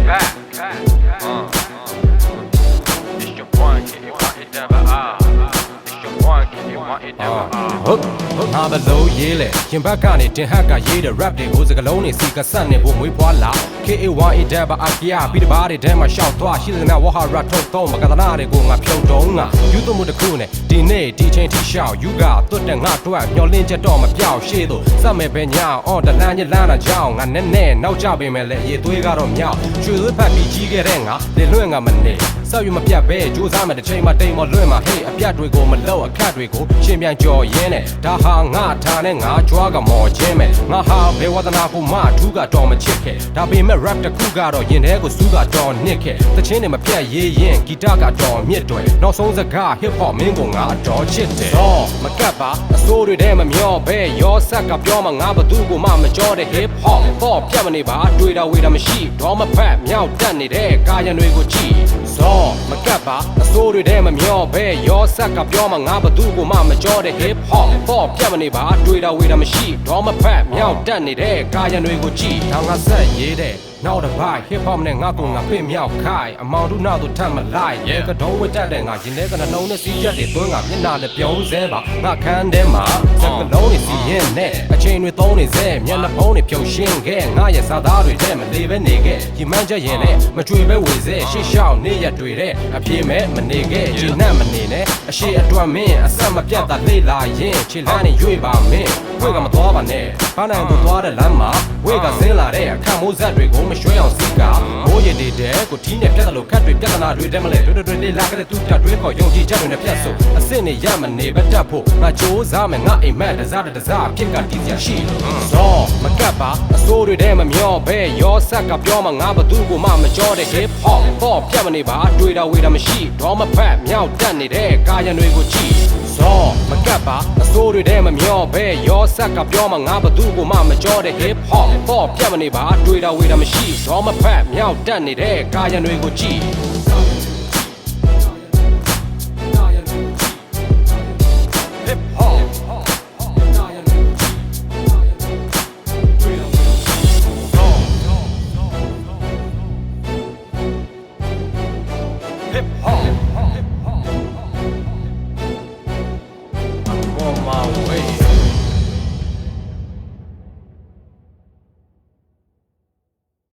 It's your one, can you want it ever? It's your one, can you want it ever? ဟုတ်ငါဘလို့ရေးလေရင်ဘက်ကနေတင်ဟက်ကရေးတဲ့ rap တွေကိုစကလုံးနေစီကဆက်နေဖို့မွေးဖွားလာ KA1 အကီယာပြီးတပါးတွေထဲမှာရှောက်သွားရှိတဲ့နာဝဟာရထုတ်တော့မကသနာတွေကိုငါဖြုံတုံးငါယူသွမှုတစ်ခုနဲ့ဒီနေ့ဒီချိန်ထိရှောက်ယူကတွတ်တဲ့ငါတွက်မျောလင်းချက်တော့မပြောက်ရှေ့သို့စက်မဲ့ပဲညောင်းအော်တလန်းကြီးလန်းတာကြောင်းငါနဲ့နောက်ကြပေမဲ့လေရေသွေးကတော့မြောက်ရွှေသွေးဖက်ပြီးကြီးခဲ့တဲ့ငါလေလွင့်ငါမနေဆောက်ယူမပြတ်ပဲကြိုးစားမဲ့တစ်ချိန်မှတိမ်မလွင့်မှာဟေးအပြတ်တွေကိုမလောက်အခက်တွေကိုရှင်းပြန်ကြော်ရင်းနဲ့ဒါဟာငါထားနဲ့ငါကြွားကမော်ချင်းမဲ့ငါဟာဘေဝဒနာကိုမထူးကတော့မချစ်ခဲ့ဒါပေမဲ့ rap တစ်ခုကတော့ရင်ထဲကိုစူးကတော့နစ်ခဲ့တချင်းတွေမပြတ်ရေးရင်ဂီတကတော့မြစ်တွေနောက်ဆုံးစကား hip hop မင်းကငါအတော်ချစ်တယ်တော့မကတ်ပါအစိုးတွေထဲမမျောဘဲရောဆက်ကပြောမှငါဘသူကိုမှမကြောတဲ့ hip hop ပေါ့ပြတ်မနေပါတွေ့တာဝေတာမရှိတော့မဖက်မြောက်တက်နေတဲ့ကာယံတွေကိုကြည့်ဇောမကတ်ပါအစိုးတွေထဲမမျောဘဲရောဆက်ကပြောမှငါဘသူကိုမှမကြောတဲ့ hip hop ပေါ့ပြတ်မနေပါတွေ့တာဝေတာမရှိတော့မဖက်မြောက်တက်နေတဲ့ကာယံတွေကိုကြည့်ဒါငါဆက်ရေးတဲ့နောက်တစ်ပိုင်း hip hop နဲ့ငါကိုငါဖိမြောက်ခိုင်းအမောင်တို့နောက်တို့ထပ်မလိုက်ရဲကတုံးဝတ်တက်တဲ့ငါရင်ထဲကနှလုံးနဲ့စီးချက်တွေသွင်းငါမျက်နှာနဲ့ပြုံးစဲပါငါခန်းထဲမှာစကလုံးတွေစီရင်နဲ့အချိန်တွေသုံးနေစဲမျက်နှာဖုံးတွေဖြုတ်ရှင်းခဲ့ငါရဲ့စာသားတွေထဲမလေးပဲနေခဲ့ဒီမှန်းချက်ရင်နဲ့မကြွေပဲဝေစဲရှေ့လျှောက်နေရတွေ့တဲ့အပြေမဲ့မနေခဲ့ခြေနှံ့မနေနဲ့အရှိအတွက်မင်းအဆက်မပြတ်တာလေ့လာရင်ခြေလန်းနဲ့ရွေ့ပါမင်းဝေကမသွားပါနဲ့ဘာနိုင်ကိုသွားတဲ့လမ်းမှာဝေကဆင်းလာတဲ့အခန့်မိုးဆက်တွေကိုမရွှဲအောင်စီကမိုးရည်တဲ့ကိုထီးနဲ့ပြတ်တယ်လို့ခတ်တွေပြဿနာတွေတဲမလဲတွေလေးလာကြတဲ့သူပြတွေးခေါ်ယုံကြည်ချက်တွေနဲ့ပြတ်ဆိုအစ်စ်နဲ့ရမနေပဲတတ်ဖို့ငါကြိုးစားမယ်ငါအိမ်မက်တစားဖြစ်ကတီးစရာရှိဇောမကတ်ပါအစိုးတွေထဲမမျောဘဲရောဆက်ကပြောမှငါဘသူကိုမှမကြောတဲ့ hip hop ပေါ့ပြတ်မနေပါတွေ့တာဝေတာမရှိတော့မဖက်မြောက်တက်နေတဲ့ကာယံတွေကိုကြည့်ဇောမကတ်ပါအစိုးတွေထဲမမျောဘဲရောဆက်ကပြောမှငါဘသူကိုမှမကြောတဲ့ hip hop ပေါ့ပြတ်မနေပါတွေ့တာဝေတာမရှိတော့မဖက်မြောက်တက်နေတဲ့ကာယံတွေကိုကြည့်